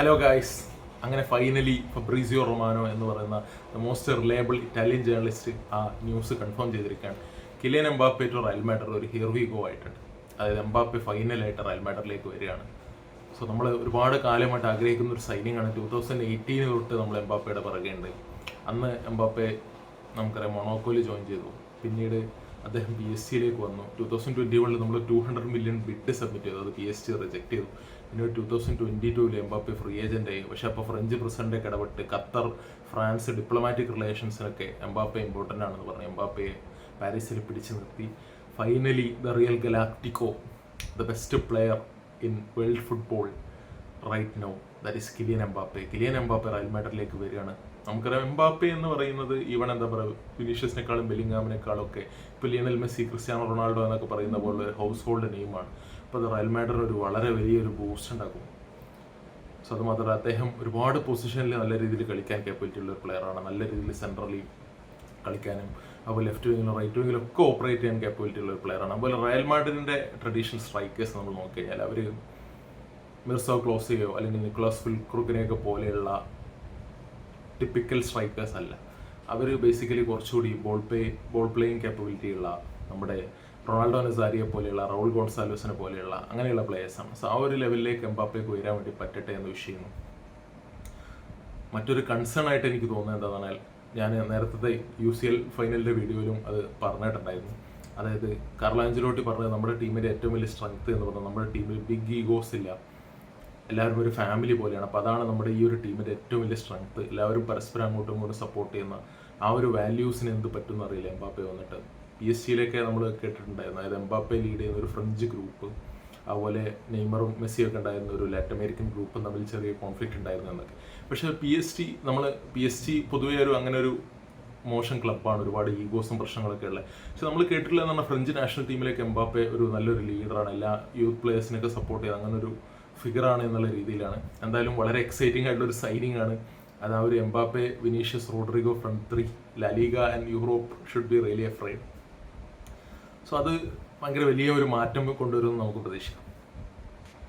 Hello guys, അങ്ങനെ finally Fabrizio Romano എന്ന് പറയുന്ന the most reliable Italian journalist ആ ന്യൂസ് കൺഫേം ചെയ്തിരിക്കുകയാണ്. Kylian Mbappe to Real Madrid ഒരു ഹിയർ വി ഗോ ആയിട്ടുണ്ട്. അതായത് എംബാപ്പെ ഫൈനലായിട്ട് റയൽ മാഡ്രിഡിലേക്ക് വരികയാണ്. സോ നമ്മൾ ഒരുപാട് കാലമായിട്ട് ആഗ്രഹിക്കുന്ന ഒരു സൈനിങ് ആണ്. 2018 തൊട്ട് നമ്മൾ എംബാപ്പയുടെ പിറകെയുണ്ട്. അന്ന് എംബാപ്പെ നമുക്കറിയാം മൊണോക്കോയിൽ ജോയിൻ ചെയ്തു. പിന്നീട് അദ്ദേഹം PSG വന്നു. 2021 നമ്മൾ 200 മില്യൺ ബിഡ് സബ്മിറ്റ് ചെയ്തു. അത് PSG റിജക്ട് ചെയ്തു. പിന്നെ 2022 എംബാപ്പെ ഫ്രീ ഏജന്റ് ആയി. പക്ഷെ അപ്പോൾ ഫ്രഞ്ച് പ്രസിഡന്റൊക്കെ ഇടപെട്ട് ഖത്തർ, ഫ്രാൻസ് ഡിപ്ലോമാറ്റിക് റിലേഷൻസിനൊക്കെ എംബാപ്പെ ഇമ്പോർട്ടൻ്റ് ആണെന്ന് പറഞ്ഞു എംബാപ്പയെ പാരീസിൽ പിടിച്ചു നിർത്തി. Finally the real galactico, the best player in world football right now, that is Kylian Mbappe. Kylian Mbappe Real മാഡ്രിഡിലേക്ക് വരികയാണ്. നമുക്കറിയാം എംബാപ്പെ എന്ന് പറയുന്നത് ഈവൺ എന്താ പറയുക, വിനീഷ്യസിനേക്കാളും ബെല്ലിംഗാമിനേക്കാളും ഒക്കെ ഇപ്പോൾ ലിയണൽ മെസ്സി, ക്രിസ്ത്യാനോ റൊണാൾഡോ എന്നൊക്കെ പറയുന്ന പോലെ ഒരു ഹൗസ് ഹോൾഡ് നെയിമാണ്. അപ്പോൾ അത് റയൽ മാഡ്രിഡ് ഒരു വളരെ വലിയൊരു ബൂസ്റ്റ് ഉണ്ടാക്കും. സോ അത് മാത്രമല്ല, അദ്ദേഹം ഒരുപാട് പൊസിഷനിൽ നല്ല രീതിയിൽ കളിക്കാൻ കേപ്പബിലിറ്റി ഉള്ള ഒരു പ്ലെയറാണ്. നല്ല രീതിയിൽ സെൻട്രലി കളിക്കാനും അതുപോലെ ലെഫ്റ്റ് വിങ്ങിലും റൈറ്റ് വിങ്ങിലും ഒക്കെ ഓപ്പറേറ്റ് ചെയ്യാൻ കേപ്പബിലിറ്റി ഉള്ള ഒരു പ്ലെയറാണ്. അതുപോലെ റയൽ മാഡ്രിഡിൻ്റെ ട്രഡീഷണൽ സ്ട്രൈക്കേഴ്സ് നമ്മൾ നോക്കിക്കഴിഞ്ഞാൽ അവർ മിർസോ ക്ലോസയോ അല്ലെങ്കിൽ നിക്കോളാസ് ഫുൾക്രൂക്കിനെയൊക്കെ പോലെയുള്ള ടിപ്പിക്കൽ സ്ട്രൈക്കേഴ്സ് അല്ല. അവർ ബേസിക്കലി കുറച്ചുകൂടി ബോൾ പ്ലേയിങ് കേപ്പബിലിറ്റി ഉള്ള നമ്മുടെ റൊണാൾഡോ നസാരിയെ പോലെയുള്ള റൗൾ ഗോൺസാലോസിനെ പോലെയുള്ള അങ്ങനെയുള്ള പ്ലേയേഴ്സാണ്. സോ ആ ഒരു ലെവലിലേക്ക് എംബാപ്പയ്ക്ക് ഉയരാൻ വേണ്ടി പറ്റട്ടെ എന്ന് വിഷ് ചെയ്യുന്നു. മറ്റൊരു കൺസേൺ ആയിട്ട് എനിക്ക് തോന്നുന്നത് എന്താണെന്ന് പറഞ്ഞാൽ, ഞാൻ നേരത്തെ UCL ഫൈനലിൻ്റെ വീഡിയോയിലും അത് പറഞ്ഞിട്ടുണ്ടായിരുന്നു. അതായത് കാർലോ ആഞ്ചലോട്ടി പറഞ്ഞത് നമ്മുടെ ടീമിൻ്റെ ഏറ്റവും വലിയ സ്ട്രെങ്ത് എന്ന് പറഞ്ഞാൽ നമ്മുടെ ടീമിൽ ബിഗ് ഈഗോസ് ഇല്ല, എല്ലാവരും ഒരു ഫാമിലി പോലെയാണ്. അപ്പോൾ അതാണ് നമ്മുടെ ഈ ഒരു ടീമിൻ്റെ ഏറ്റവും വലിയ സ്ട്രെങ്ത്. എല്ലാവരും പരസ്പരം അങ്ങോട്ടും ഇങ്ങോട്ടും സപ്പോർട്ട് ചെയ്യുന്ന ആ ഒരു വാല്യൂസിന് എന്ത് പറ്റുമെന്ന് അറിയില്ല. എംബാപ്പെ വന്നിട്ട് PSG നമ്മൾ കേട്ടിട്ടുണ്ടായിരുന്നു. അതായത് എംബാപ്പെ ലീഡ് ചെയ്യുന്ന ഒരു ഫ്രഞ്ച് ഗ്രൂപ്പ്, അതുപോലെ നെയ്മറും മെസ്സിയൊക്കെ ഉണ്ടായിരുന്ന ഒരു ലാറ്റിൻ അമേരിക്കൻ ഗ്രൂപ്പും തമ്മിൽ ചെറിയ കോൺഫ്ലിക്റ്റ് ഉണ്ടായിരുന്നു എന്നൊക്കെ. പക്ഷേ PSG പൊതുവേ അങ്ങനെ ഒരു മോശം ക്ലബ്ബാണ്, ഒരുപാട് ഈഗോസും പ്രശ്നങ്ങളൊക്കെ ഉള്ളത്. പക്ഷെ നമ്മൾ കേട്ടിട്ടില്ല എന്ന് പറഞ്ഞാൽ ഫ്രഞ്ച് നാഷണൽ ടീമിലേക്ക് എംബാപ്പെ ഒരു നല്ലൊരു ലീഡറാണ്, എല്ലാ യൂത്ത് പ്ലേയേഴ്സിനൊക്കെ സപ്പോർട്ട് ചെയ്ത് അങ്ങനെ ഒരു ഫിഗറാണ് എന്നുള്ള രീതിയിലാണ്. എന്തായാലും വളരെ എക്സൈറ്റിംഗ് ആയിട്ടുള്ളൊരു സൈനിങ് ആണ് അത്. ആ ഒരു Mbappe, Vinicius, Rodrygo front three, La Liga and Europe should be really afraid. So അത് ഭയങ്കര വലിയ ഒരു മാറ്റം കൊണ്ടുവരുമെന്ന് നമുക്ക് പ്രതീക്ഷിക്കാം.